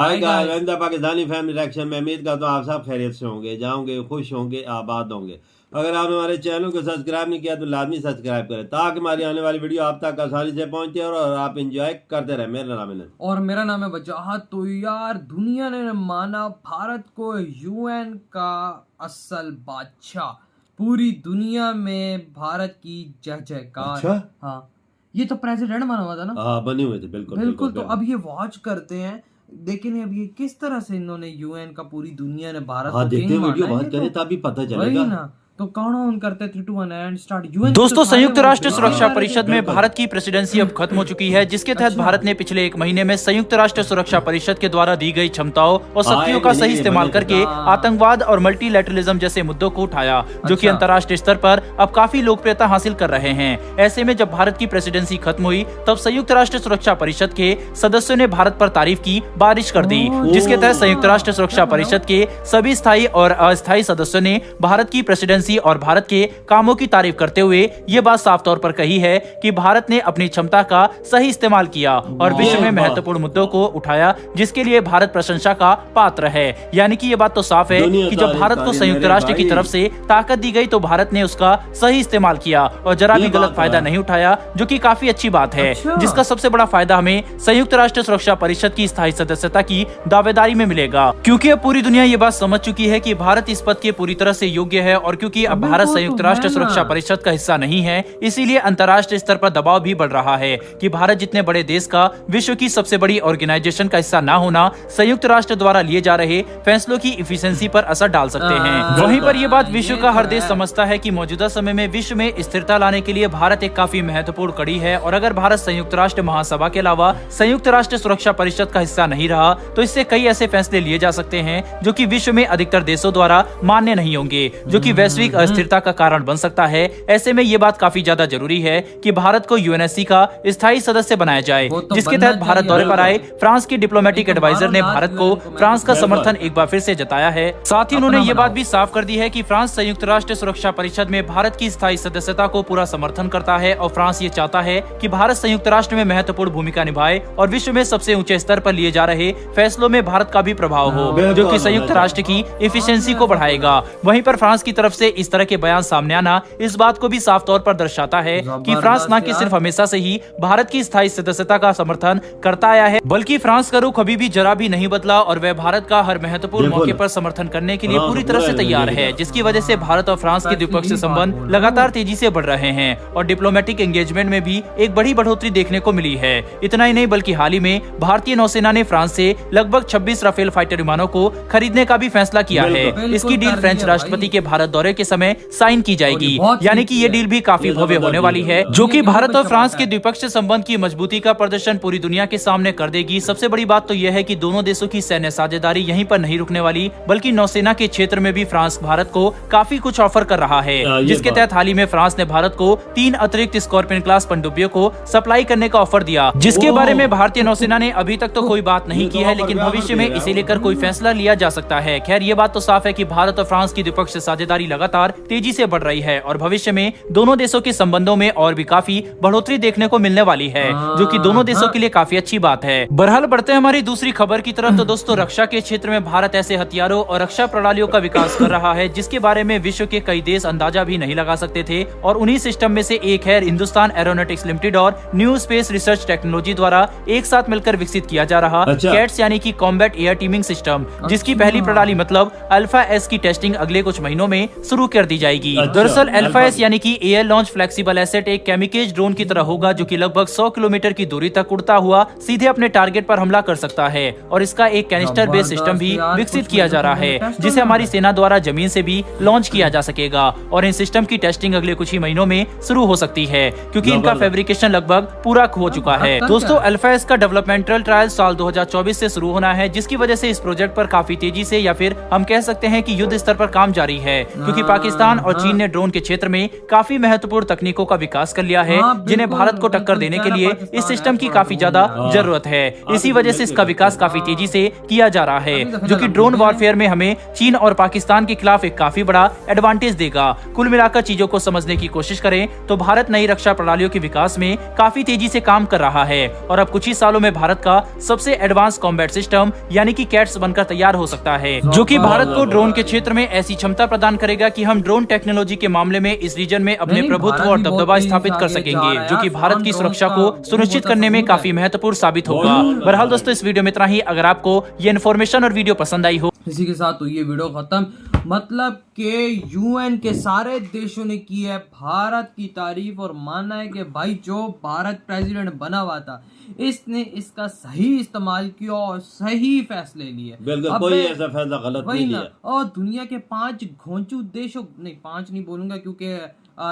हाय hi guys, guys. आइंदा Pakistani family reaction में उम्मीद करता हूँ आप सब खैरियत से होंगे, जाओगे, खुश होंगे, आबाद होंगे। अगर आपने हमारे चैनल को सब्सक्राइब नहीं किया तो लाजमी सब्सक्राइब करें ताकि हमारी आने वाली वीडियो आप तक आसानी से पहुंचे और आप इंजॉय करते रहें। मेरा नाम है और मेरा नाम है वजाहत। तो यार दुनिया ने माना भारत को यूएन का असल बादशाह। पूरी दुनिया में भारत की जय जयकार। अच्छा? हाँ, ये तो प्रेसिडेंट बना हुआ था ना। हाँ, बने हुए थे, बिल्कुल बिल्कुल। तो अब ये वॉच करते हैं, देखें अब ये किस तरह से इन्होंने यूएन का, पूरी दुनिया ने भारत को देखते किंग वीडियो माना है। बात करें तभी पता वही चलेगा ना। तो काउंट ऑन करते 3 2 1 एंड स्टार्ट। यूएन दोस्तों, संयुक्त राष्ट्र सुरक्षा हाँ, परिषद में भारत की प्रेसिडेंसी अब खत्म हो चुकी है, जिसके तहत भारत ने पिछले 1 महीने में संयुक्त राष्ट्र सुरक्षा परिषद के द्वारा दी गई क्षमताओं और शक्तियों का सही इस्तेमाल करके आतंकवाद और मल्टीलैटरलिज्म जैसे मुद्दों को उठाया, जो कि अंतर्राष्ट्रीय स्तर पर अब काफी लोकप्रियता हासिल कर रहे हैं। ऐसे में जब भारत की प्रेसिडेंसी खत्म हुई तब संयुक्त राष्ट्र सुरक्षा परिषद के सदस्यों ने भारत पर तारीफ की बारिश कर दी, जिसके तहत संयुक्त राष्ट्र सुरक्षा परिषद के सभी स्थायी और अस्थायी सदस्यों ने भारत की प्रेसिडेंसी और भारत के कामों की तारीफ करते हुए ये बात साफ तौर पर कही है कि भारत ने अपनी क्षमता का सही इस्तेमाल किया और विश्व में महत्वपूर्ण मुद्दों को उठाया, जिसके लिए भारत प्रशंसा का पात्र है। यानी कि ये बात तो साफ है कि जब भारत को संयुक्त राष्ट्र की तरफ से ताकत दी गई तो भारत ने उसका सही इस्तेमाल किया और जरा भी गलत फायदा नहीं उठाया, जो कि काफी अच्छी बात है। जिसका सबसे बड़ा फायदा हमें संयुक्त राष्ट्र सुरक्षा परिषद की स्थायी सदस्यता की दावेदारी में मिलेगा, क्योंकि अब पूरी दुनिया ये बात समझ चुकी है कि भारत इस पद के पूरी तरह से योग्य है। और क्योंकि अब भारत संयुक्त राष्ट्र सुरक्षा परिषद का हिस्सा नहीं है, इसीलिए अंतर्राष्ट्रीय स्तर पर दबाव भी बढ़ रहा है कि भारत जितने बड़े देश का विश्व की सबसे बड़ी ऑर्गेनाइजेशन का हिस्सा ना होना संयुक्त राष्ट्र द्वारा लिए जा रहे फैसलों की इफिशिएंसी पर असर डाल सकते हैं। वहीं पर यह बात विश्व का हर देश समझता है कि मौजूदा समय में विश्व में स्थिरता लाने के लिए भारत एक काफी महत्वपूर्ण कड़ी है। और अगर भारत संयुक्त राष्ट्र महासभा के अलावा संयुक्त राष्ट्र सुरक्षा परिषद का हिस्सा नहीं रहा तो इससे कई ऐसे फैसले लिए जा सकते हैं जो कि विश्व में अधिकतर देशों द्वारा मान्य नहीं होंगे, जो कि वैश्विक अस्थिरता का कारण बन सकता है। ऐसे में ये बात काफी ज्यादा जरूरी है कि भारत को यूएनएससी का स्थायी सदस्य बनाया जाए, जिसके तहत भारत दौरे पर आए फ्रांस की डिप्लोमेटिक एडवाइजर ने भारत को फ्रांस का समर्थन एक बार फिर से जताया है। साथ ही उन्होंने ये बात भी साफ कर दी है कि फ्रांस संयुक्त राष्ट्र सुरक्षा परिषद में भारत की स्थायी सदस्यता को पूरा समर्थन करता है और फ्रांस ये चाहता है कि भारत संयुक्त राष्ट्र में महत्वपूर्ण भूमिका निभाए और विश्व में सबसे ऊंचे स्तर पर लिए जा रहे फैसलों में भारत का भी प्रभाव हो, जो कि संयुक्त राष्ट्र की एफिशिएंसी को बढ़ाएगा। वहीं पर फ्रांस की तरफ से इस तरह के बयान सामने आना इस बात को भी साफ तौर पर दर्शाता है कि फ्रांस न कि सिर्फ हमेशा से ही भारत की स्थायी सदस्यता का समर्थन करता आया है, बल्कि फ्रांस का रुख कभी भी जरा भी नहीं बदला और वह भारत का हर महत्वपूर्ण मौके पर समर्थन करने के लिए पूरी तरह से तैयार है, जिसकी वजह से भारत और फ्रांस के द्विपक्षीय संबंध लगातार तेजी से बढ़ रहे हैं और डिप्लोमेटिक एंगेजमेंट में भी एक बड़ी बढ़ोतरी देखने को मिली है। इतना ही नहीं बल्कि हाल ही में भारतीय नौसेना ने फ्रांस से लगभग 26 राफेल फाइटर विमानों को खरीदने का भी फैसला किया है। इसकी डील फ्रेंच राष्ट्रपति के भारत दौरे के समय साइन की जाएगी, यानी कि ये डील भी काफी भव्य होने वाली है, जो कि भारत और फ्रांस के द्विपक्षीय संबंध की मजबूती का प्रदर्शन पूरी दुनिया के सामने कर देगी। सबसे बड़ी बात तो यह है कि दोनों देशों की सैन्य साझेदारी यहीं पर नहीं रुकने वाली, बल्कि नौसेना के क्षेत्र में भी फ्रांस भारत को काफी कुछ ऑफर कर रहा है, जिसके तहत हाल ही में फ्रांस ने भारत को 3 अतिरिक्त स्कॉर्पियन क्लास पनडुब्बियों को सप्लाई करने का ऑफर दिया, जिसके बारे में भारतीय नौसेना ने अभी तक तो कोई बात नहीं की है, लेकिन भविष्य में इसे लेकर कोई फैसला लिया जा सकता है। खैर, ये बात तो साफ है कि भारत और फ्रांस की द्विपक्षीय साझेदारी लगातार तेजी से बढ़ रही है और भविष्य में दोनों देशों के संबंधों में और भी काफी बढ़ोतरी देखने को मिलने वाली है, जो कि दोनों देशों के लिए काफी अच्छी बात है। बहरहाल बढ़ते हैं हमारी दूसरी खबर की तरफ। तो दोस्तों, रक्षा के क्षेत्र में भारत ऐसे हथियारों और रक्षा प्रणालियों का विकास कर रहा है जिसके बारे में विश्व के कई देश अंदाजा भी नहीं लगा सकते थे, और उन्हीं सिस्टम में से एक है हिंदुस्तान एरोनॉटिक्स लिमिटेड और न्यू स्पेस रिसर्च टेक्नोलॉजी द्वारा एक साथ मिलकर विकसित किया जा रहा कैट्स यानी कि कॉम्बैट एयर टीमिंग सिस्टम, जिसकी पहली प्रणाली मतलब अल्फा एस की टेस्टिंग अगले कुछ महीनों में शुरू कर दी जाएगी। दरअसल अल्फा एस यानी कि एयर लॉन्च फ्लेक्सिबल एसेट एक कैमिकेज ड्रोन की तरह होगा, जो कि लगभग 100 किलोमीटर की दूरी तक उड़ता हुआ सीधे अपने टारगेट पर हमला कर सकता है। और इसका एक कैनिस्टर बेस्ड सिस्टम भी विकसित किया जा रहा है, जिसे हमारी सेना द्वारा जमीन से भी लॉन्च किया जा सकेगा। और इन सिस्टम की टेस्टिंग अगले कुछ ही महीनों में शुरू हो सकती है, क्योंकि इनका फैब्रिकेशन लगभग पूरा हो चुका है। दोस्तों, अल्फा एस का डेवलपमेंटल ट्रायल साल 2024 से शुरू होना है, जिसकी वजह से इस प्रोजेक्ट पर काफी तेजी से या फिर हम कह सकते हैं कि युद्ध स्तर पर काम जारी है, क्योंकि पाकिस्तान और चीन ने ड्रोन के क्षेत्र में काफी महत्वपूर्ण तकनीकों का विकास कर लिया है, जिन्हें भारत को टक्कर देने के लिए इस सिस्टम की काफी ज्यादा जरूरत है। इसी वजह से इसका विकास काफी तेजी से किया जा रहा है, जो कि ड्रोन वॉरफेयर में हमें चीन और पाकिस्तान के खिलाफ एक काफी बड़ा एडवांटेज देगा। कुल मिलाकर चीजों को समझने की कोशिश करें तो भारत नई रक्षा प्रणालियों के विकास में काफी तेजी से काम कर रहा है और अब कुछ ही सालों में भारत का सबसे एडवांस कॉम्बैट सिस्टम यानी कि कैट्स बनकर तैयार हो सकता है, जो कि भारत को ड्रोन के क्षेत्र में ऐसी क्षमता प्रदान करेगा कि हम ड्रोन टेक्नोलॉजी के मामले में इस रीजन में अपने प्रभुत्व और दबदबा स्थापित कर सकेंगे, जो कि भारत की सुरक्षा को सुनिश्चित करने में काफी महत्वपूर्ण साबित होगा। बहरहाल दोस्तों, इस वीडियो में इतना ही। अगर आपको ये इन्फॉर्मेशन और वीडियो पसंद आई हो, इसी के साथ तो ये वीडियो खत्म। मतलब कि यूएन के सारे देशों ने की है भारत की तारीफ और माना है कि भाई जो भारत प्रेसिडेंट बना हुआ था इसने इसका सही इस्तेमाल किया और सही फैसले लिए। बिल्कुल कोई ऐसा फैसला गलत नहीं लिया। और दुनिया के 5 घोंचू देशों, नहीं 5 नहीं बोलूंगा क्योंकि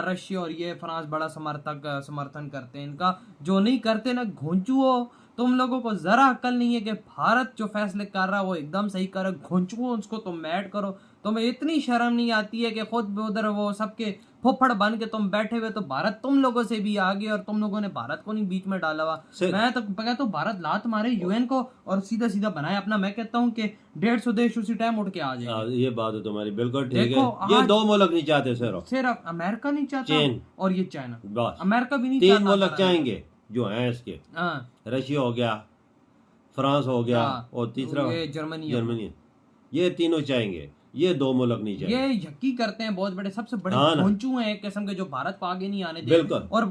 रशिया और ये फ्रांस बड़ा समर्थन करते हैं इनका, जो नहीं करते ना घोंचू हो। तुम लोगों को जरा अक्ल नहीं है कि भारत जो फैसले कर रहा है वो एकदम सही कर रहा है, घोंचू उसको तुम ऐड करो। तुम्हें इतनी शर्म नहीं आती है कि खुद उधर वो सबके फुफड़ बन के तुम बैठे हुए, तो भारत तुम लोगों से भी आगे और तुम लोगों ने भारत को नहीं बीच में डाला हुआ। मैं तो कहता हूँ भारत लात मारे यूएन को और सीधा सीधा बनाए अपना। मैं कहता हूँ कि 150 देश उसी टाइम उठ के आ जाए। ये बात है तुम्हारी बिल्कुल ठीक है। ये 2 मुल्क नहीं चाहते सिर्फ अमेरिका नहीं चाहता और ये चाइना। अमेरिका भी नहीं 3 मुल्क चाहेंगे जो हैं इसके, रशिया हो गया, फ्रांस हो गया और तीसरा जर्मनी। ये तीनों चाहेंगे, ये 2 मुल्क नहीं चाहिए। ये यकी करते हैं, बहुत बड़े सबसे बड़े घोंचू हैं एक किस्म के, जो भारत को आगे नहीं आने देते। और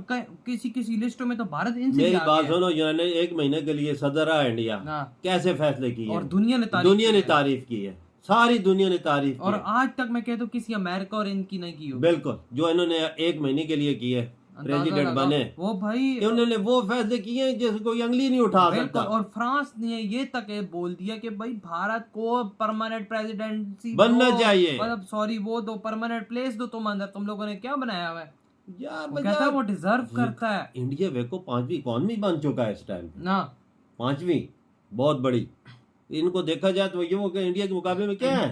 किसी लिस्टों में तो भारत इनसे मेरी बात सुनो, यूनाइटेड 1 महीने के लिए सदर रहा इंडिया, कैसे फैसले किए और दुनिया ने तारीफ की है, सारी दुनिया ने तारीफ और आज तक मैं कहता हूँ किसी अमेरिका और इनकी नहीं की हो। बिल्कुल जो इन्होंने 1 महीने के लिए किए प्रेसिडेंट बने, वो भाई उन्होंने वो फैसले किए जिसको कोई अंगली नहीं उठा सकता। और फ्रांस ने ये तक बोल दिया कि भाई भारत को परमानेंट प्रेसिडेंसी बनना चाहिए, मतलब सॉरी वो दो परमानेंट प्लेस दो तुम अंदर। तुम लोगों ने क्या बनाया हुआ है यार, वो कहता है वो डिजर्व करता है। इंडिया देखो 5वीं इकोनॉमी बन चुका है इस टाइम ना, 5वीं बहुत बड़ी। इनको देखा जाए तो ये वो इंडिया के मुकाबले में क्या है,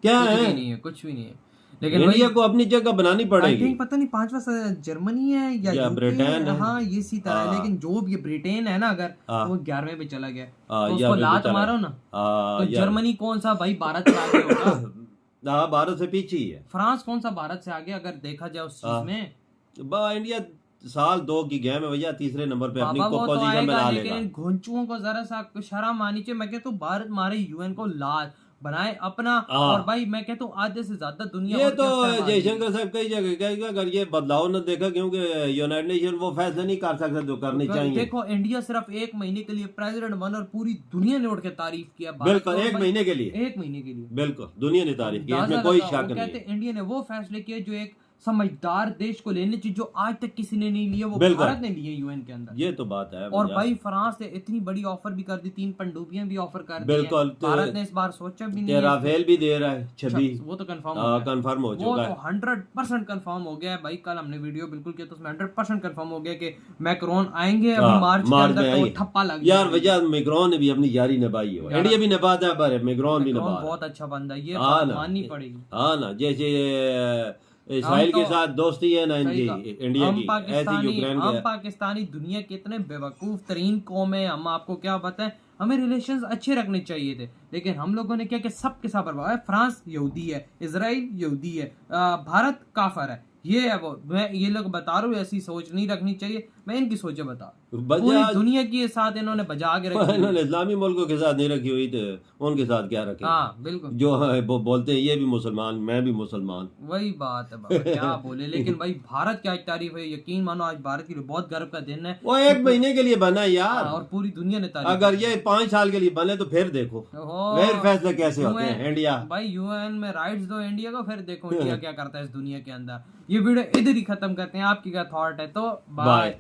क्या है? नहीं है, कुछ भी नहीं है। लेकिन इंडिया को अपनी जगह बनानी पड़ेगी। पता नहीं 5वां जर्मनी है या ब्रिटेन है। हाँ ये सी तरह है। लेकिन जो भी ब्रिटेन है ना, अगर वो 11वें पे चला गया तो उसको लात मारो ना, तो जर्मनी कौन सा भाई भारत से आगे होगा? भारत से पीछे ही है। फ्रांस कौन सा भारत से आगे अगर देखा जाए उस चीज में? इंडिया साल 2 की गेम है भैया, तीसरे नंबर पे अपनी पोजीशन में ला लेगा। लेकिन घोंचुओं को जरा सा शर्म आनी चाहिए। मैं कहता हूँ भारत मारे यूएन को लात बनाए अपना। और भाई मैं कहता हूँ आधे से ज्यादा दुनिया, ये तो जयशंकर साहब कई जगह कहेगा अगर ये बदलाव न देखा, क्योंकि यूनाइटेड नेशन वो फैसला नहीं कर सकता जो करनी चाहिए। देखो इंडिया सिर्फ 1 महीने के लिए प्रेसिडेंट बना और पूरी दुनिया ने उठ के तारीफ किया। बिल्कुल 1 महीने के लिए, 1 महीने के लिए बिल्कुल दुनिया ने तारीफ की, इसमें कोई शक नहीं। कहते इंडिया ने वो फैसले किए जो एक समझदार देश को लेने चाहिए, जो आज तक किसी ने नहीं लिया, वो भारत ने लिए यूएन के अंदर। ये तो बात है। और भाई फ्रांस ने इतनी बड़ी ऑफर भी कर दी, 3 पनडुब्बियां भी ऑफर कर दी। बिल्कुल भारत ने इस बार सोचा भी नहीं। राफेल भी दे रहा है 26, वो तो कंफर्म हो चुका है। 100% कंफर्म हो गया है भाई। कल हमने वीडियो बिल्कुल किया तो उसमें 100% कंफर्म हो गया कि मैक्रोन आएंगे अभी मार्च के अंदर, तो ठप्पा लग यार वजह मैक्रोन ने भी अपनी यारी निभाई है, इंडिया भी निभाता है पर मैक्रोन भी निभा, बहुत अच्छा बंदा, ये माननी पड़ेगी। हाँ ना, जैसे इसराइल के साथ दोस्ती है ना इनकी इंडिया की, ऐसी यूक्रेन हम पाकिस्तानी दुनिया के इतने बेवकूफ तरीन कौम है। हम आपको क्या बताएं, हमें रिलेशंस अच्छे रखने चाहिए थे, लेकिन हम लोगों ने क्या कि सबके साथ बर्बाद है। फ्रांस यहूदी है, इजराइल यहूदी है, भारत काफर है। ये है वो, मैं ये लोग बता रहा हूँ, ऐसी सोच नहीं रखनी चाहिए। मैं इनकी सोचे बता, पूरी दुनिया के साथ इन्होंने बजा के रखी। इन्होंने इस्लामी मुल्कों के साथ नहीं रखी हुई, तो उनके साथ क्या रखे? हाँ बिल्कुल, जो है वो बोलते हैं ये भी मुसलमान, मैं भी मुसलमान, वही बात है बाबा, क्या बोले। लेकिन भाई भारत की आज तारीफ है, यकीन मानो आज भारत के लिए बहुत गर्व का दिन है। वो 1 महीने के लिए बना यार, और पूरी दुनिया ने तारीफ। अगर ये 5 साल के लिए बने तो फिर देखो फिर फैसले कैसे होते हैं। इंडिया भाई यूएन में राइट्स दो इंडिया को, फिर देखो इंडिया क्या करता है इस दुनिया के अंदर। ये वीडियो इधर ही खत्म करते हैं। आपकी क्या थॉट है तो बाय।